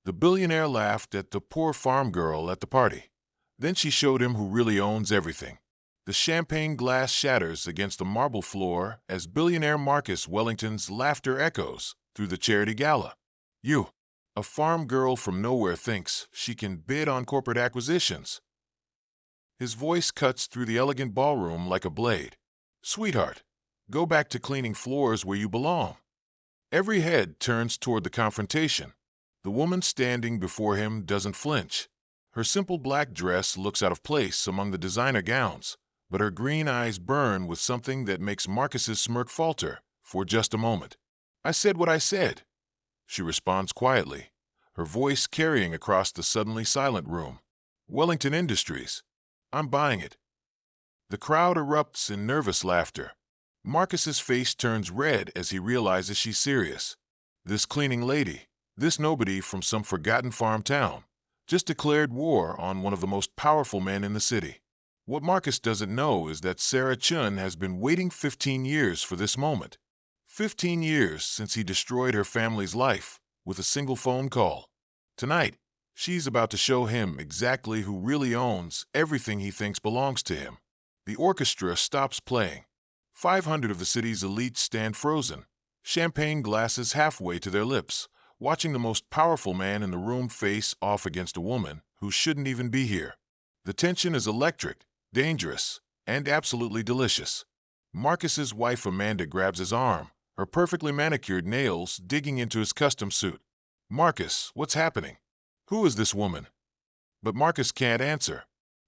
The billionaire laughed at the poor farm girl at the party. Then she showed him who really owns everything. The champagne glass shatters against the marble floor as billionaire Marcus Wellington's laughter echoes through the charity gala. You, a farm girl from nowhere, thinks she can bid on corporate acquisitions. His voice cuts through the elegant ballroom like a blade. Sweetheart, go back to cleaning floors where you belong. Every head turns toward the confrontation. The woman standing before him doesn't flinch. Her simple black dress looks out of place among the designer gowns, but her green eyes burn with something that makes Marcus's smirk falter for just a moment. I said what I said, she responds quietly, her voice carrying across the suddenly silent room. Wellington Industries. I'm buying it. The crowd erupts in nervous laughter. Marcus's face turns red as he realizes she's serious. This cleaning lady, this nobody from some forgotten farm town, just declared war on one of the most powerful men in the city. What Marcus doesn't know is that Sarah Chun has been waiting 15 years for this moment. 15 years since he destroyed her family's life with a single phone call. Tonight, she's about to show him exactly who really owns everything he thinks belongs to him. The orchestra stops playing. 500 of the city's elites stand frozen, champagne glasses halfway to their lips, watching the most powerful man in the room face off against a woman who shouldn't even be here. The tension is electric, dangerous, and absolutely delicious. Marcus's wife Amanda grabs his arm, her perfectly manicured nails digging into his custom suit. Marcus, what's happening? Who is this woman? But Marcus can't answer,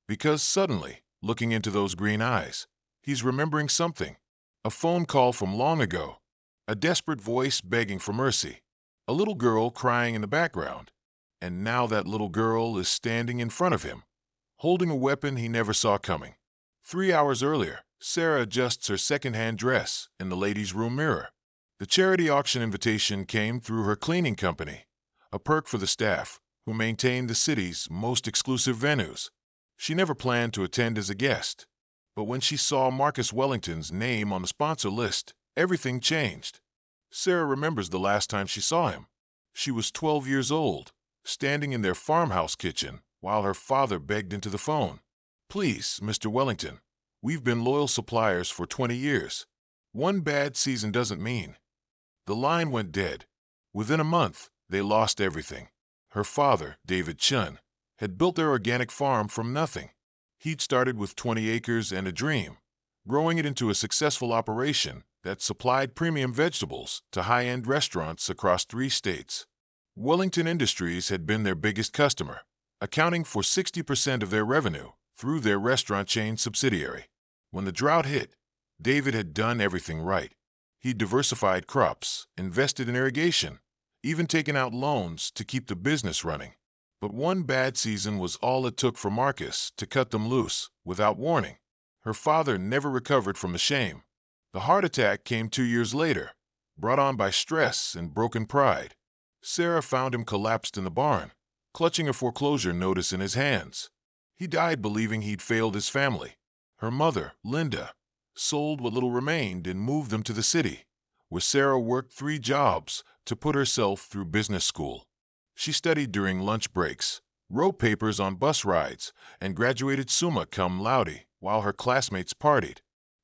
because suddenly, looking into those green eyes, he's remembering something. A phone call from long ago. A desperate voice begging for mercy. A little girl crying in the background. And now that little girl is standing in front of him, holding a weapon he never saw coming. 3 hours earlier, Sarah adjusts her second-hand dress in the ladies' room mirror. The charity auction invitation came through her cleaning company, a perk for the staff who maintain the city's most exclusive venues. She never planned to attend as a guest, but when she saw Marcus Wellington's name on the sponsor list, everything changed. Sarah remembers the last time she saw him. She was 12 years old, standing in their farmhouse kitchen while her father begged into the phone. Please, Mr. Wellington, we've been loyal suppliers for 20 years. One bad season doesn't mean. The line went dead. Within a month, they lost everything. Her father, David Chun, had built their organic farm from nothing. He'd started with 20 acres and a dream, growing it into a successful operation that supplied premium vegetables to high-end restaurants across 3 states. Wellington Industries had been their biggest customer, accounting for 60% of their revenue through their restaurant chain subsidiary. When the drought hit, David had done everything right. He diversified crops, invested in irrigation, even taken out loans to keep the business running. But one bad season was all it took for Marcus to cut them loose without warning. Her father never recovered from the shame. The heart attack came 2 years later, brought on by stress and broken pride. Sarah found him collapsed in the barn, clutching a foreclosure notice in his hands. He died believing he'd failed his family. Her mother, Linda, sold what little remained and moved them to the city, where Sarah worked 3 jobs to put herself through business school. She studied during lunch breaks, wrote papers on bus rides, and graduated summa cum laude while her classmates partied.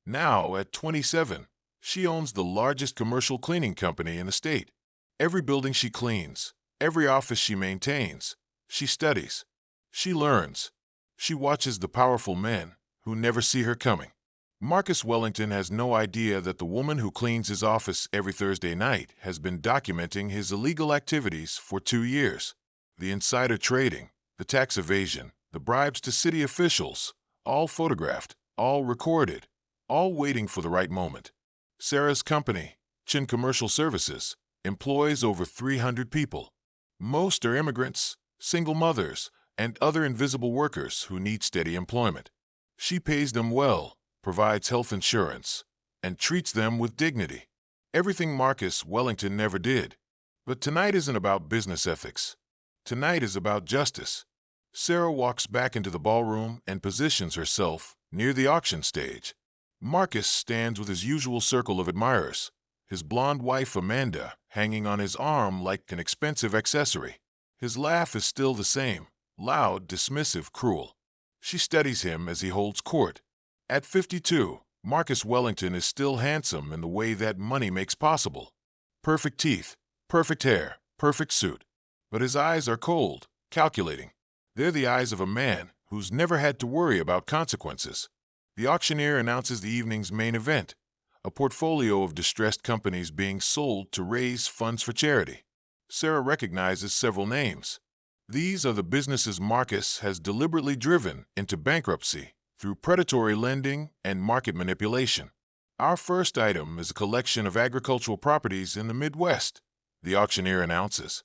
Now, at 27, she owns the largest commercial cleaning company in the state. Every building she cleans, every office she maintains, she studies. She learns. She watches the powerful men who never see her coming. Marcus Wellington has no idea that the woman who cleans his office every Thursday night has been documenting his illegal activities for 2 years. The insider trading, the tax evasion, the bribes to city officials, all photographed, all recorded, all waiting for the right moment. Sarah's company, Chin Commercial Services, employs over 300 people. Most are immigrants, single mothers, and other invisible workers who need steady employment. She pays them well, provides health insurance, and treats them with dignity. Everything Marcus Wellington never did. But tonight isn't about business ethics. Tonight is about justice. Sarah walks back into the ballroom and positions herself near the auction stage. Marcus stands with his usual circle of admirers, his blonde wife Amanda hanging on his arm like an expensive accessory. His laugh is still the same, loud, dismissive, cruel. She studies him as he holds court. At 52, Marcus Wellington is still handsome in the way that money makes possible. Perfect teeth, perfect hair, perfect suit. But his eyes are cold, calculating. They're the eyes of a man who's never had to worry about consequences. The auctioneer announces the evening's main event, a portfolio of distressed companies being sold to raise funds for charity. Sarah recognizes several names. These are the businesses Marcus has deliberately driven into bankruptcy through predatory lending and market manipulation. Our first item is a collection of agricultural properties in the Midwest, the auctioneer announces.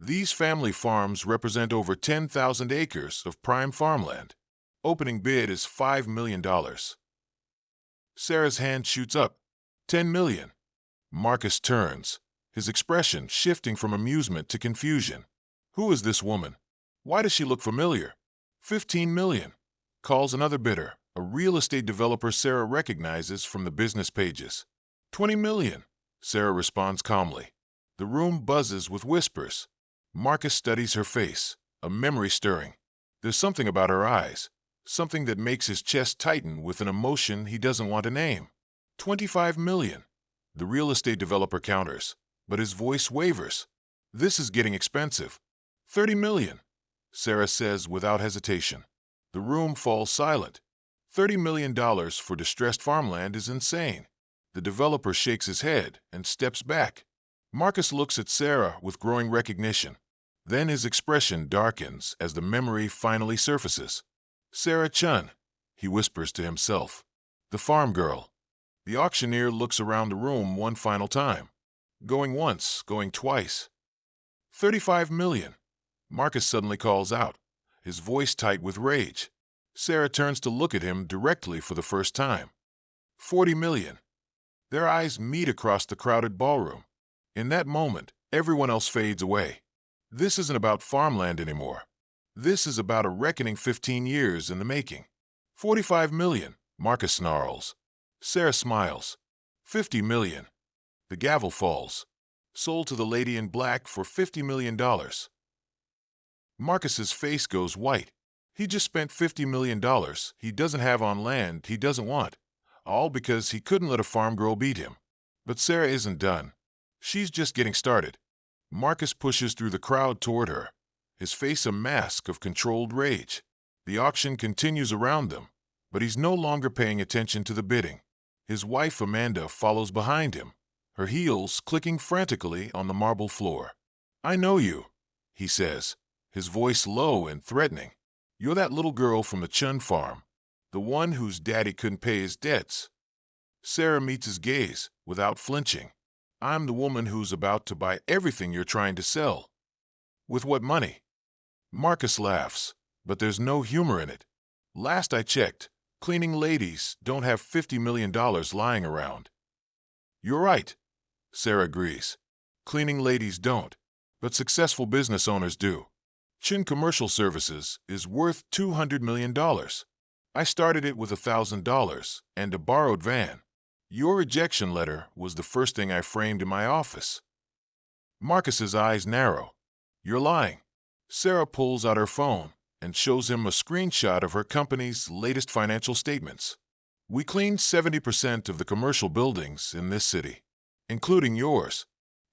These family farms represent over 10,000 acres of prime farmland. Opening bid is $5 million. Sarah's hand shoots up. $10 million. Marcus turns, his expression shifting from amusement to confusion. Who is this woman? Why does she look familiar? $15 million. Calls another bidder, a real estate developer Sarah recognizes from the business pages. $20 million. Sarah responds calmly. The room buzzes with whispers. Marcus studies her face, a memory stirring. There's something about her eyes, something that makes his chest tighten with an emotion he doesn't want to name. $25 million. The real estate developer counters, but his voice wavers. This is getting expensive. $30 million. Sarah says without hesitation. The room falls silent. $30 million for distressed farmland is insane. The developer shakes his head and steps back. Marcus looks at Sarah with growing recognition. Then his expression darkens as the memory finally surfaces. Sarah Chun, he whispers to himself. The farm girl. The auctioneer looks around the room one final time. Going once, going twice. $35 million. Marcus suddenly calls out, his voice tight with rage. Sarah turns to look at him directly for the first time. $40 million. Their eyes meet across the crowded ballroom. In that moment, everyone else fades away. This isn't about farmland anymore. This is about a reckoning 15 years in the making. $45 million, Marcus snarls. Sarah smiles. $50 million. The gavel falls. Sold to the lady in black for $50 million. Marcus's face goes white. He just spent $50 million he doesn't have on land he doesn't want, all because he couldn't let a farm girl beat him. But Sarah isn't done. She's just getting started. Marcus pushes through the crowd toward her, his face a mask of controlled rage. The auction continues around them, but he's no longer paying attention to the bidding. His wife Amanda follows behind him, her heels clicking frantically on the marble floor. I know you, he says, his voice low and threatening. You're that little girl from the Chun farm, the one whose daddy couldn't pay his debts. Sarah meets his gaze without flinching. I'm the woman who's about to buy everything you're trying to sell. With what money? Marcus laughs, but there's no humor in it. Last I checked, cleaning ladies don't have $50 million lying around. You're right, Sarah agrees. Cleaning ladies don't, but successful business owners do. Chin Commercial Services is worth $200 million. I started it with $1,000 and a borrowed van. Your rejection letter was the first thing I framed in my office. Marcus's eyes narrow. You're lying. Sarah pulls out her phone and shows him a screenshot of her company's latest financial statements. We cleaned 70% of the commercial buildings in this city, including yours.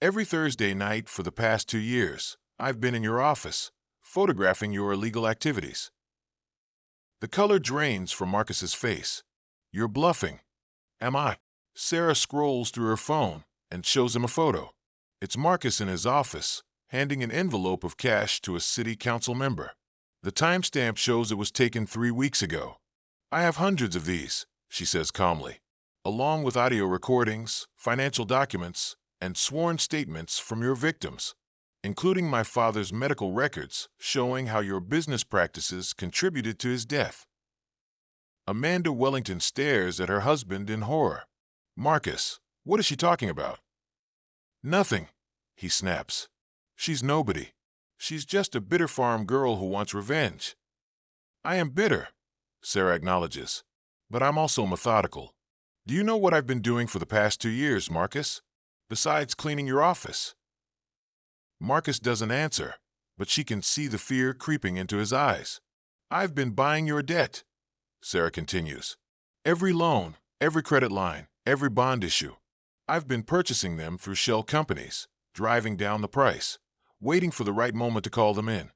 Every Thursday night for the past 2 years, I've been in your office, photographing your illegal activities. The color drains from Marcus's face. You're bluffing. Am I? Sarah scrolls through her phone and shows him a photo. It's Marcus in his office, handing an envelope of cash to a city council member. The timestamp shows it was taken 3 weeks ago. I have hundreds of these, she says calmly, along with audio recordings, financial documents, and sworn statements from your victims, including my father's medical records showing how your business practices contributed to his death. Amanda Wellington stares at her husband in horror. Marcus, what is she talking about? Nothing, he snaps. She's nobody. She's just a bitter farm girl who wants revenge. I am bitter, Sarah acknowledges, but I'm also methodical. Do you know what I've been doing for the past 2 years, Marcus? Besides cleaning your office? Marcus doesn't answer, but she can see the fear creeping into his eyes. "I've been buying your debt," Sarah continues. "Every loan, every credit line, every bond issue. I've been purchasing them through shell companies, driving down the price, waiting for the right moment to call them in."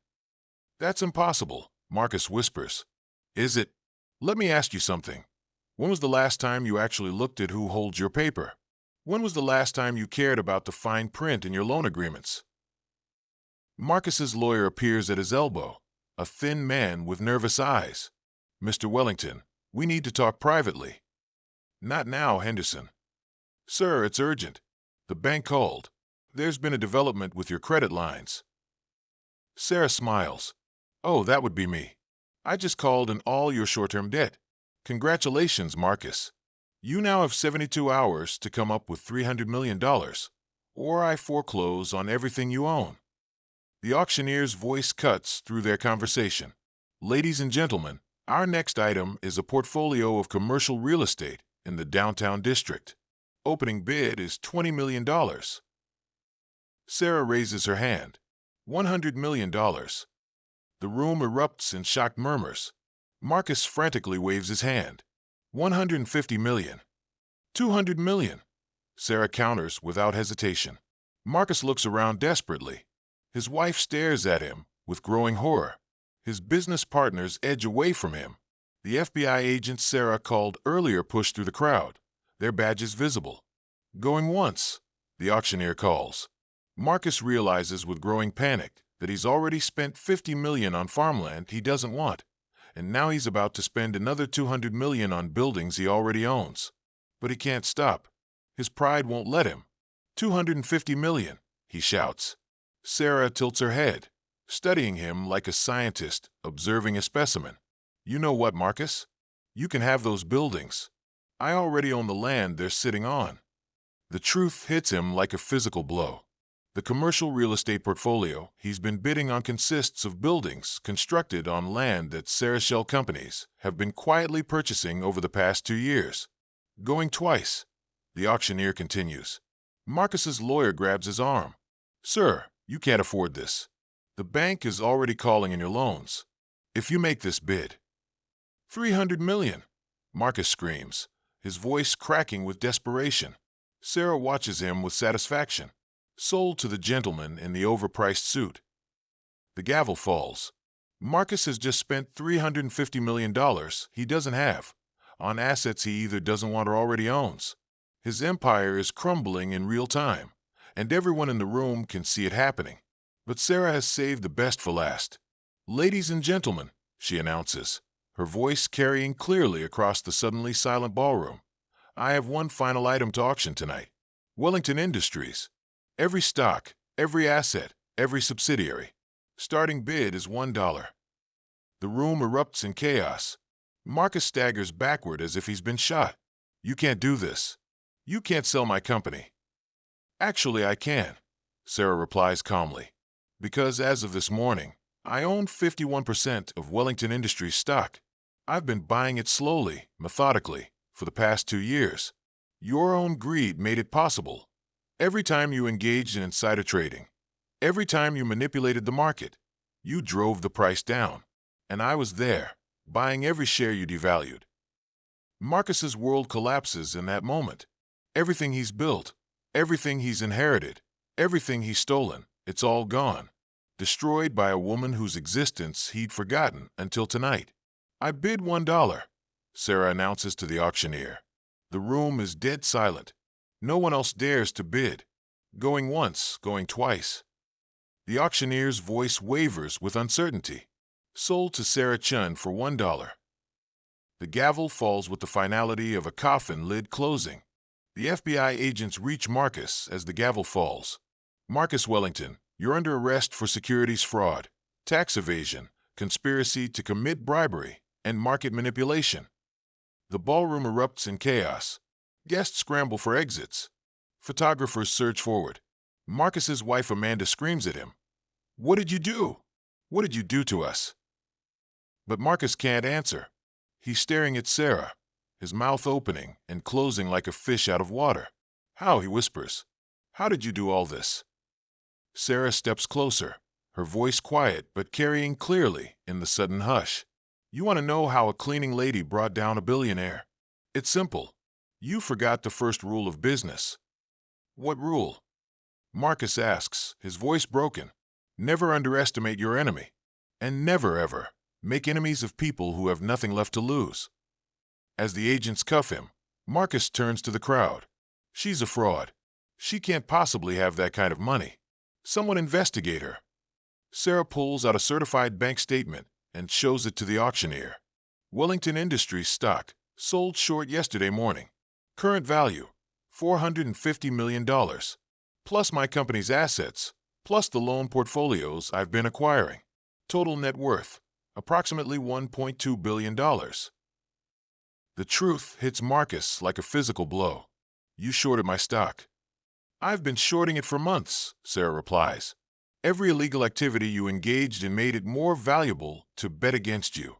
"That's impossible," Marcus whispers. "Is it? Let me ask you something. When was the last time you actually looked at who holds your paper? When was the last time you cared about the fine print in your loan agreements?" Marcus's lawyer appears at his elbow, a thin man with nervous eyes. "Mr. Wellington, we need to talk privately." "Not now, Henderson." "Sir, it's urgent. The bank called. There's been a development with your credit lines." Sarah smiles. "Oh, that would be me. I just called in all your short-term debt. Congratulations, Marcus. You now have 72 hours to come up with $300 million, or I foreclose on everything you own." The auctioneer's voice cuts through their conversation. "Ladies and gentlemen, our next item is a portfolio of commercial real estate in the downtown district. Opening bid is $20 million. Sarah raises her hand. $100 million. The room erupts in shocked murmurs. Marcus frantically waves his hand. $150 million. $200 million. Sarah counters without hesitation. Marcus looks around desperately. His wife stares at him with growing horror. His business partners edge away from him. The FBI agents Sarah called earlier push through the crowd, their badges visible. "Going once," the auctioneer calls. Marcus realizes with growing panic that he's already spent $50 million on farmland he doesn't want, and now he's about to spend another $200 million on buildings he already owns. But he can't stop. His pride won't let him. $250 million, he shouts. Sarah tilts her head, studying him like a scientist observing a specimen. "You know what, Marcus? You can have those buildings. I already own the land they're sitting on." The truth hits him like a physical blow. The commercial real estate portfolio he's been bidding on consists of buildings constructed on land that Sarah's shell companies have been quietly purchasing over the past 2 years. "Going twice," the auctioneer continues. Marcus's lawyer grabs his arm. "Sir, you can't afford this. The bank is already calling in your loans. If you make this bid—" $300 million, Marcus screams, his voice cracking with desperation. Sarah watches him with satisfaction. "Sold to the gentleman in the overpriced suit." The gavel falls. Marcus has just spent $350 million he doesn't have, on assets he either doesn't want or already owns. His empire is crumbling in real time, and everyone in the room can see it happening. But Sarah has saved the best for last. "Ladies and gentlemen," she announces, her voice carrying clearly across the suddenly silent ballroom, "I have one final item to auction tonight. Wellington Industries. Every stock, every asset, every subsidiary. Starting bid is $1. The room erupts in chaos. Marcus staggers backward as if he's been shot. "You can't do this. You can't sell my company." "Actually, I can," Sarah replies calmly. "Because as of this morning, I own 51% of Wellington Industries stock. I've been buying it slowly, methodically, for the past 2 years. Your own greed made it possible. Every time you engaged in insider trading, every time you manipulated the market, you drove the price down. And I was there, buying every share you devalued." Marcus's world collapses in that moment. Everything he's built, everything he's inherited, everything he's stolen, it's all gone. Destroyed by a woman whose existence he'd forgotten until tonight. "I bid $1, Sarah announces to the auctioneer. The room is dead silent. No one else dares to bid. Going once, going twice. The auctioneer's voice wavers with uncertainty. "Sold to Sarah Chun for $1. The gavel falls with the finality of a coffin lid closing. The FBI agents reach Marcus as the gavel falls. "Marcus Wellington, you're under arrest for securities fraud, tax evasion, conspiracy to commit bribery, and market manipulation." The ballroom erupts in chaos. Guests scramble for exits. Photographers surge forward. Marcus's wife Amanda screams at him. "What did you do? What did you do to us?" But Marcus can't answer. He's staring at Sarah, his mouth opening and closing like a fish out of water. "How?" he whispers. "How did you do all this?" Sarah steps closer, her voice quiet but carrying clearly in the sudden hush. You want to know how a cleaning lady brought down a billionaire? It's simple. You forgot the first rule of business. What rule? Marcus asks, his voice broken. Never underestimate your enemy. And never ever make enemies of people who have nothing left to lose. As the agents cuff him, Marcus turns to the crowd. She's a fraud. She can't possibly have that kind of money. Someone investigate her. Sarah pulls out a certified bank statement and shows it to the auctioneer. Wellington Industries stock, sold short yesterday morning. Current value, $450 million. Plus my company's assets, plus the loan portfolios I've been acquiring. Total net worth, approximately $1.2 billion. The truth hits Marcus like a physical blow. You shorted my stock. I've been shorting it for months, Sarah replies. Every illegal activity you engaged in made it more valuable to bet against you.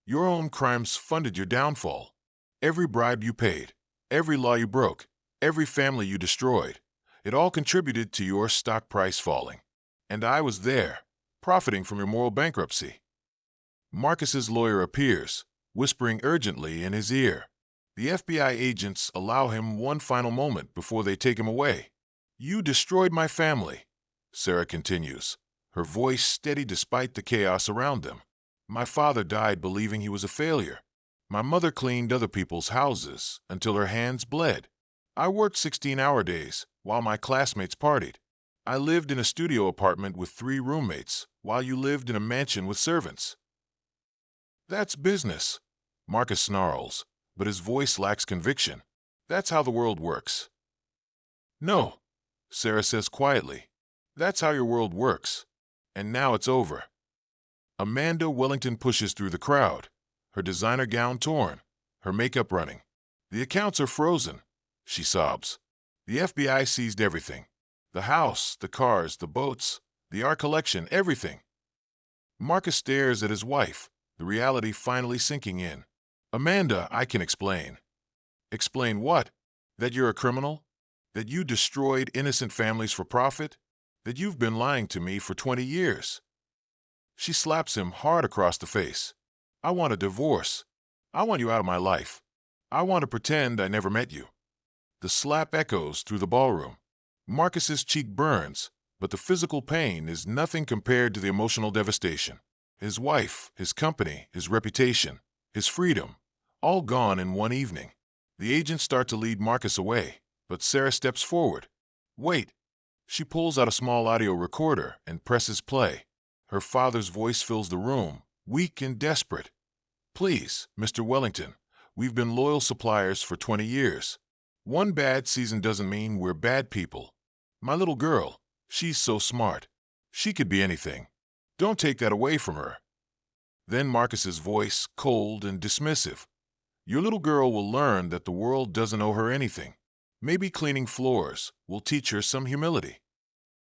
Your own crimes funded your downfall. Every bribe you paid, every law you broke, every family you destroyed, it all contributed to your stock price falling. And I was there, profiting from your moral bankruptcy. Marcus's lawyer appears, whispering urgently in his ear. The FBI agents allow him one final moment before they take him away. You destroyed my family, Sarah continues, her voice steady despite the chaos around them. My father died believing he was a failure. My mother cleaned other people's houses until her hands bled. I worked 16-hour days while my classmates partied. I lived in a studio apartment with 3 roommates while you lived in a mansion with servants. That's business, Marcus snarls, but his voice lacks conviction. That's how the world works. No, Sarah says quietly. That's how your world works. And now it's over. Amanda Wellington pushes through the crowd, her designer gown torn, her makeup running. The accounts are frozen, she sobs. The FBI seized everything. The house, the cars, the boats, the art collection, everything. Marcus stares at his wife, the reality finally sinking in. Amanda, I can explain. Explain what? That you're a criminal? That you destroyed innocent families for profit? That you've been lying to me for 20 years? She slaps him hard across the face. I want a divorce. I want you out of my life. I want to pretend I never met you. The slap echoes through the ballroom. Marcus's cheek burns, but the physical pain is nothing compared to the emotional devastation. His wife, his company, his reputation, his freedom, all gone in one evening. The agents start to lead Marcus away, but Sarah steps forward. Wait. She pulls out a small audio recorder and presses play. Her father's voice fills the room, weak and desperate. Please, Mr. Wellington, we've been loyal suppliers for 20 years. One bad season doesn't mean we're bad people. My little girl, she's so smart. She could be anything. Don't take that away from her. Then Marcus's voice, cold and dismissive. Your little girl will learn that the world doesn't owe her anything. Maybe cleaning floors will teach her some humility.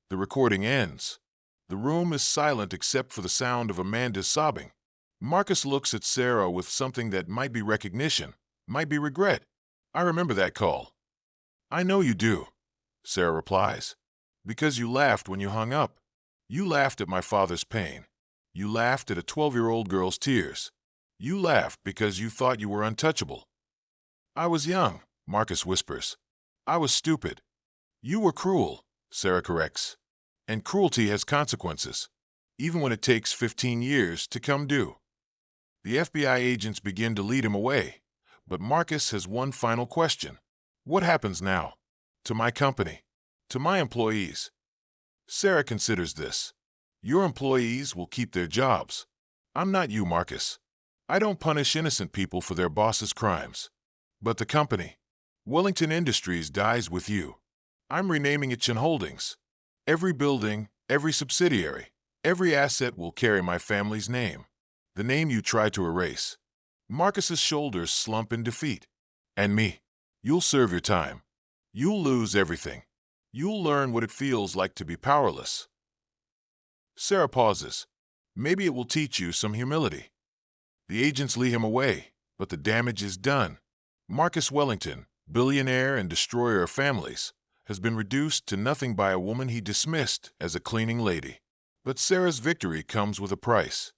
The recording ends. The room is silent except for the sound of Amanda's sobbing. Marcus looks at Sarah with something that might be recognition, might be regret. I remember that call. I know you do, Sarah replies. Because you laughed when you hung up. You laughed at my father's pain. You laughed at a 12-year-old girl's tears. You laughed because you thought you were untouchable. I was young, Marcus whispers. I was stupid. You were cruel, Sarah corrects. And cruelty has consequences, even when it takes 15 years to come due. The FBI agents begin to lead him away, but Marcus has one final question. What happens now? To my company? To my employees? Sarah considers this. Your employees will keep their jobs. I'm not you, Marcus. I don't punish innocent people for their boss's crimes. But the company, Wellington Industries, dies with you. I'm renaming it Chin Holdings. Every building, every subsidiary, every asset will carry my family's name, the name you tried to erase. Marcus's shoulders slump in defeat. And me. You'll serve your time. You'll lose everything. You'll learn what it feels like to be powerless. Sarah pauses. Maybe it will teach you some humility. The agents lead him away, but the damage is done. Marcus Wellington, billionaire and destroyer of families, has been reduced to nothing by a woman he dismissed as a cleaning lady. But Sarah's victory comes with a price.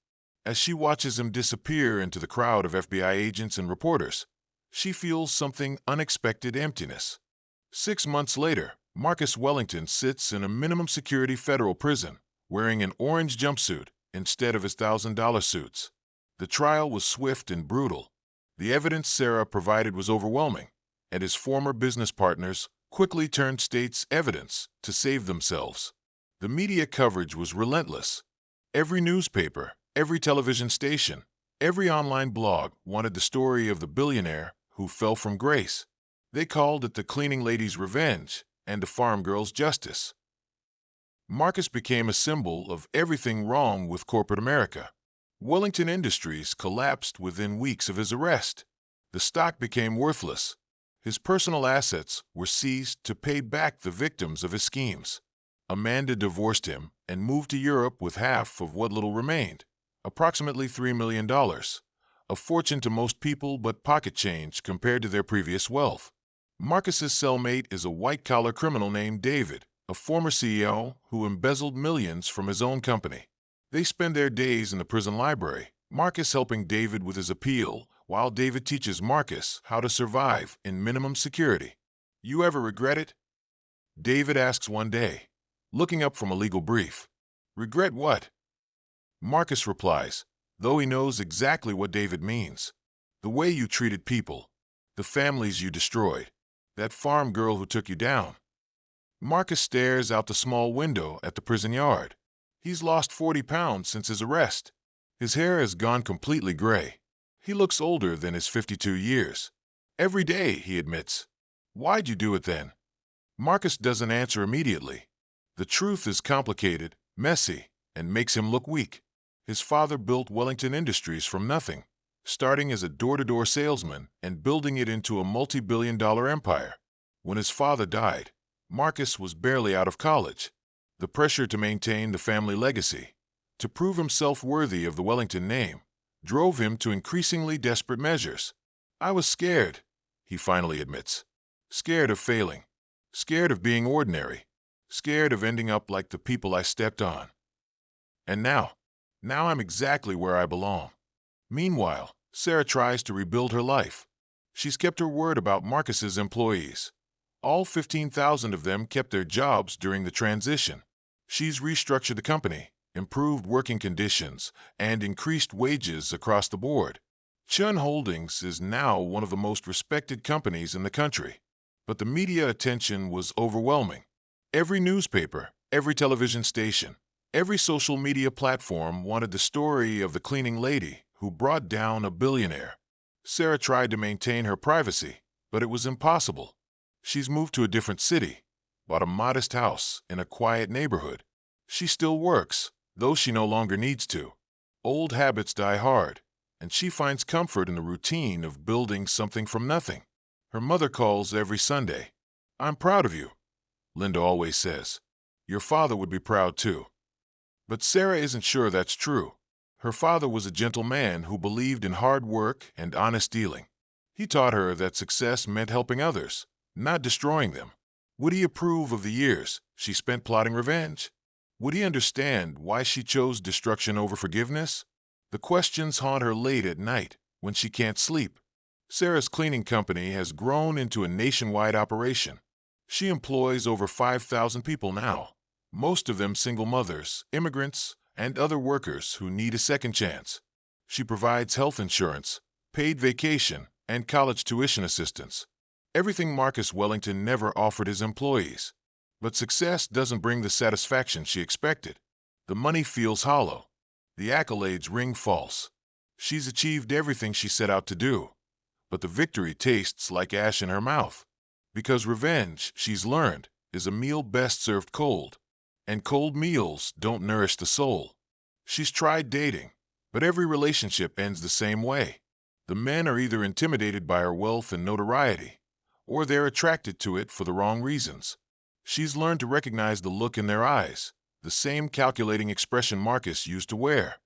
As she watches him disappear into the crowd of FBI agents and reporters, she feels something unexpected emptiness. 6 months later, Marcus Wellington sits in a minimum security federal prison, wearing an orange jumpsuit instead of his $1,000 suits. The trial was swift and brutal. The evidence Sarah provided was overwhelming, and his former business partners quickly turned state's evidence to save themselves. The media coverage was relentless. Every newspaper, every television station, every online blog wanted the story of the billionaire who fell from grace. They called it the cleaning lady's revenge and the farm girl's justice. Marcus became a symbol of everything wrong with corporate America. Wellington Industries collapsed within weeks of his arrest. The stock became worthless. His personal assets were seized to pay back the victims of his schemes. Amanda divorced him and moved to Europe with half of what little remained, approximately $3 million, a fortune to most people but pocket change compared to their previous wealth. Marcus's cellmate is a white-collar criminal named David, a former CEO who embezzled millions from his own company. They spend their days in the prison library, Marcus helping David with his appeal, while David teaches Marcus how to survive in minimum security. "You ever regret it?" David asks one day, looking up from a legal brief. "Regret what?" Marcus replies, though he knows exactly what David means. "The way you treated people, the families you destroyed, that farm girl who took you down." Marcus stares out the small window at the prison yard. He's lost 40 pounds since his arrest. His hair has gone completely gray. He looks older than his 52 years. "Every day," he admits. "Why'd you do it then?" Marcus doesn't answer immediately. The truth is complicated, messy, and makes him look weak. His father built Wellington Industries from nothing, starting as a door-to-door salesman and building it into a multi-billion-dollar empire. When his father died, Marcus was barely out of college. The pressure to maintain the family legacy, to prove himself worthy of the Wellington name, drove him to increasingly desperate measures. "I was scared," he finally admits. "Scared of failing. Scared of being ordinary. Scared of ending up like the people I stepped on. And now I'm exactly where I belong." Meanwhile, Sarah tries to rebuild her life. She's kept her word about Marcus's employees. All 15,000 of them kept their jobs during the transition. She's restructured the company, improved working conditions, and increased wages across the board. Chun Holdings is now one of the most respected companies in the country. But the media attention was overwhelming. Every newspaper, every television station, every social media platform wanted the story of the cleaning lady who brought down a billionaire. Sarah tried to maintain her privacy, but it was impossible. She's moved to a different city, bought a modest house in a quiet neighborhood. She still works, though she no longer needs to. Old habits die hard, and she finds comfort in the routine of building something from nothing. Her mother calls every Sunday. "I'm proud of you," Linda always says. "Your father would be proud too." But Sarah isn't sure that's true. Her father was a gentle man who believed in hard work and honest dealing. He taught her that success meant helping others, not destroying them. Would he approve of the years she spent plotting revenge? Would he understand why she chose destruction over forgiveness? The questions haunt her late at night when she can't sleep. Sarah's cleaning company has grown into a nationwide operation. She employs over 5,000 people now, most of them single mothers, immigrants, and other workers who need a second chance. She provides health insurance, paid vacation, and college tuition assistance. Everything Marcus Wellington never offered his employees. But success doesn't bring the satisfaction she expected. The money feels hollow. The accolades ring false. She's achieved everything she set out to do, but the victory tastes like ash in her mouth. Because revenge, she's learned, is a meal best served cold, and cold meals don't nourish the soul. She's tried dating, but every relationship ends the same way. The men are either intimidated by her wealth and notoriety, or they're attracted to it for the wrong reasons. She's learned to recognize the look in their eyes, the same calculating expression Marcus used to wear.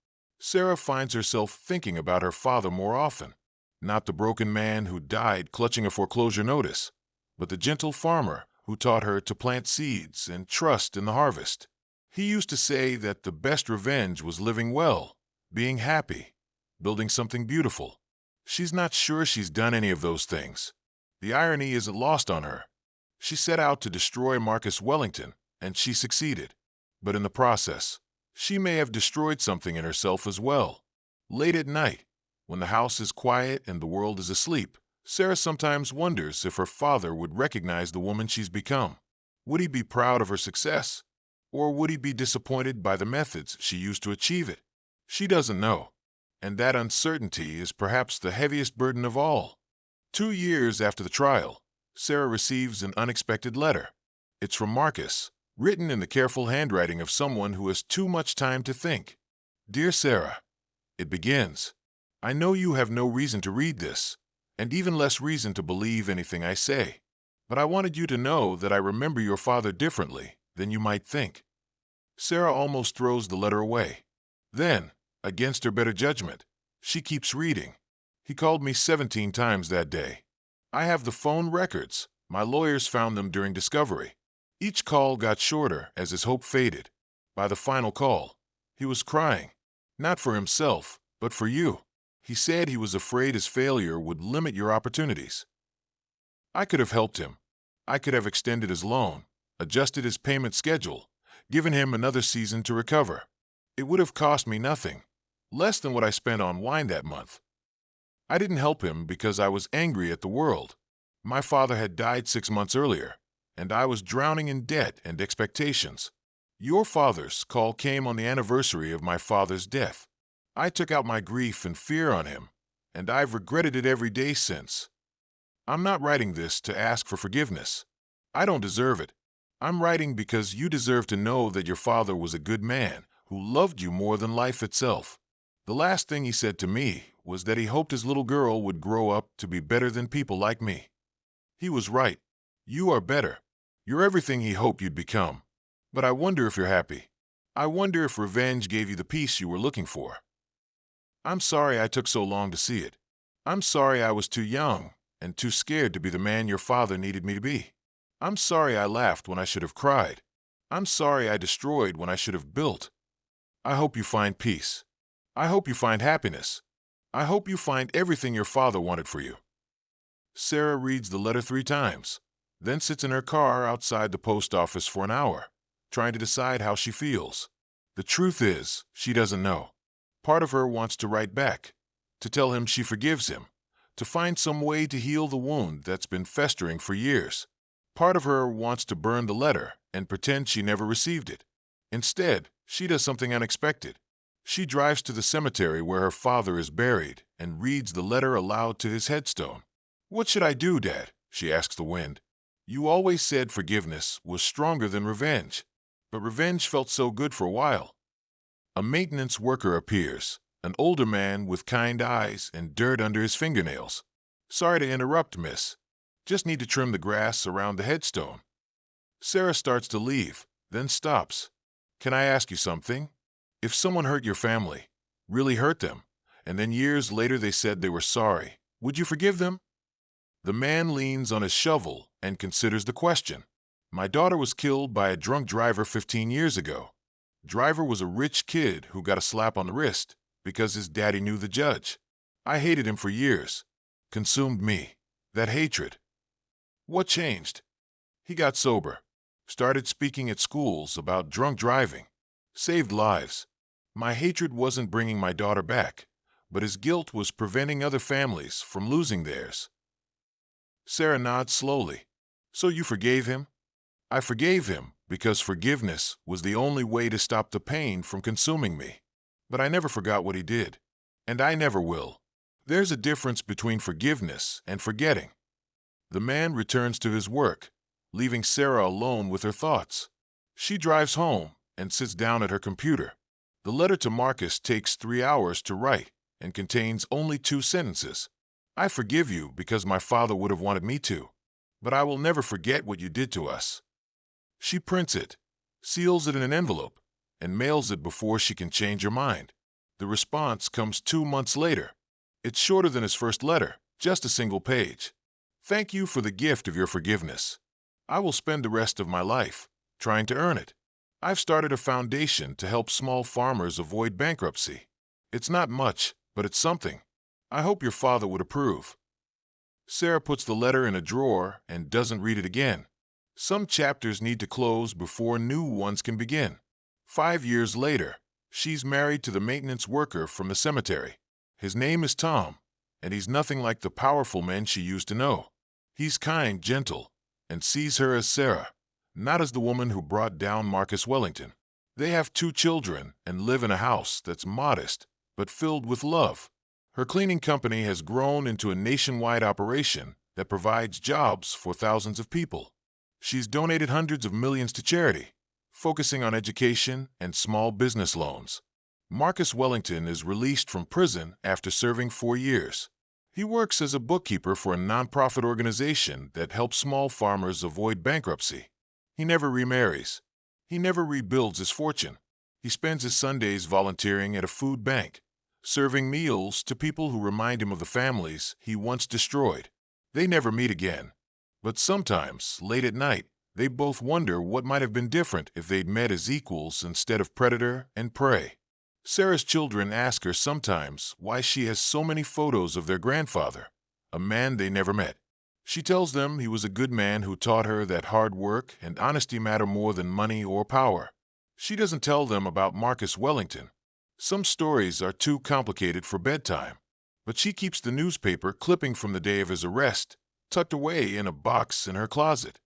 Sarah finds herself thinking about her father more often, not the broken man who died clutching a foreclosure notice, but the gentle farmer who taught her to plant seeds and trust in the harvest. He used to say that the best revenge was living well, being happy, building something beautiful. She's not sure she's done any of those things. The irony isn't lost on her. She set out to destroy Marcus Wellington, and she succeeded. But in the process, she may have destroyed something in herself as well. Late at night, when the house is quiet and the world is asleep, Sarah sometimes wonders if her father would recognize the woman she's become. Would he be proud of her success? Or would he be disappointed by the methods she used to achieve it? She doesn't know. And that uncertainty is perhaps the heaviest burden of all. 2 years after the trial, Sarah receives an unexpected letter. It's from Marcus, written in the careful handwriting of someone who has too much time to think. Dear Sarah, it begins. I know you have no reason to read this, and even less reason to believe anything I say. But I wanted you to know that I remember your father differently than you might think. Sarah almost throws the letter away. Then, against her better judgment, she keeps reading. He called me 17 times that day. I have the phone records. My lawyers found them during discovery. Each call got shorter as his hope faded. By the final call, he was crying. Not for himself, but for you. He said he was afraid his failure would limit your opportunities. I could have helped him. I could have extended his loan, adjusted his payment schedule, given him another season to recover. It would have cost me nothing, less than what I spent on wine that month. I didn't help him because I was angry at the world. My father had died 6 months earlier, and I was drowning in debt and expectations. Your father's call came on the anniversary of my father's death. I took out my grief and fear on him, and I've regretted it every day since. I'm not writing this to ask for forgiveness. I don't deserve it. I'm writing because you deserve to know that your father was a good man who loved you more than life itself. The last thing he said to me was that he hoped his little girl would grow up to be better than people like me. He was right. You are better. You're everything he hoped you'd become. But I wonder if you're happy. I wonder if revenge gave you the peace you were looking for. I'm sorry I took so long to see it. I'm sorry I was too young and too scared to be the man your father needed me to be. I'm sorry I laughed when I should have cried. I'm sorry I destroyed when I should have built. I hope you find peace. I hope you find happiness. I hope you find everything your father wanted for you. Sarah reads the letter 3 times, then sits in her car outside the post office for an hour, trying to decide how she feels. The truth is, she doesn't know. Part of her wants to write back, to tell him she forgives him, to find some way to heal the wound that's been festering for years. Part of her wants to burn the letter and pretend she never received it. Instead, she does something unexpected. She drives to the cemetery where her father is buried and reads the letter aloud to his headstone. What should I do, Dad? She asks the wind. You always said forgiveness was stronger than revenge, but revenge felt so good for a while. A maintenance worker appears, an older man with kind eyes and dirt under his fingernails. Sorry to interrupt, miss. Just need to trim the grass around the headstone. Sarah starts to leave, then stops. Can I ask you something? If someone hurt your family, really hurt them, and then years later they said they were sorry, would you forgive them? The man leans on his shovel and considers the question. My daughter was killed by a drunk driver 15 years ago. Driver was a rich kid who got a slap on the wrist because his daddy knew the judge. I hated him for years. Consumed me. That hatred. What changed? He got sober. Started speaking at schools about drunk driving. Saved lives. My hatred wasn't bringing my daughter back, but his guilt was preventing other families from losing theirs. Sarah nods slowly. So you forgave him? I forgave him because forgiveness was the only way to stop the pain from consuming me. But I never forgot what he did, and I never will. There's a difference between forgiveness and forgetting. The man returns to his work, leaving Sarah alone with her thoughts. She drives home and sits down at her computer. The letter to Marcus takes 3 hours to write and contains only 2 sentences. I forgive you because my father would have wanted me to, but I will never forget what you did to us. She prints it, seals it in an envelope, and mails it before she can change her mind. The response comes 2 months later. It's shorter than his first letter, just a single page. Thank you for the gift of your forgiveness. I will spend the rest of my life trying to earn it. I've started a foundation to help small farmers avoid bankruptcy. It's not much, but it's something. I hope your father would approve." Sarah puts the letter in a drawer and doesn't read it again. Some chapters need to close before new ones can begin. 5 years later, she's married to the maintenance worker from the cemetery. His name is Tom, and he's nothing like the powerful men she used to know. He's kind, gentle, and sees her as Sarah, not as the woman who brought down Marcus Wellington. They have 2 children and live in a house that's modest, but filled with love. Her cleaning company has grown into a nationwide operation that provides jobs for thousands of people. She's donated hundreds of millions to charity, focusing on education and small business loans. Marcus Wellington is released from prison after serving 4 years. He works as a bookkeeper for a nonprofit organization that helps small farmers avoid bankruptcy. He never remarries. He never rebuilds his fortune. He spends his Sundays volunteering at a food bank, serving meals to people who remind him of the families he once destroyed. They never meet again. But sometimes, late at night, they both wonder what might have been different if they'd met as equals instead of predator and prey. Sarah's children ask her sometimes why she has so many photos of their grandfather, a man they never met. She tells them he was a good man who taught her that hard work and honesty matter more than money or power. She doesn't tell them about Marcus Wellington. Some stories are too complicated for bedtime, but she keeps the newspaper clipping from the day of his arrest tucked away in a box in her closet,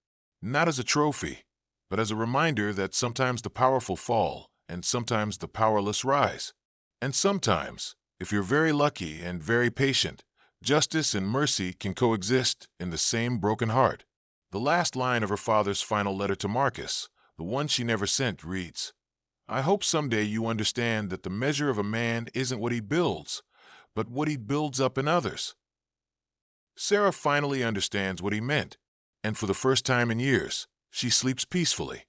not as a trophy, but as a reminder that sometimes the powerful fall and sometimes the powerless rise. And sometimes, if you're very lucky and very patient, justice and mercy can coexist in the same broken heart. The last line of her father's final letter to Marcus, the one she never sent, reads, "I hope someday you understand that the measure of a man isn't what he builds, but what he builds up in others." Sarah finally understands what he meant, and for the first time in years, she sleeps peacefully.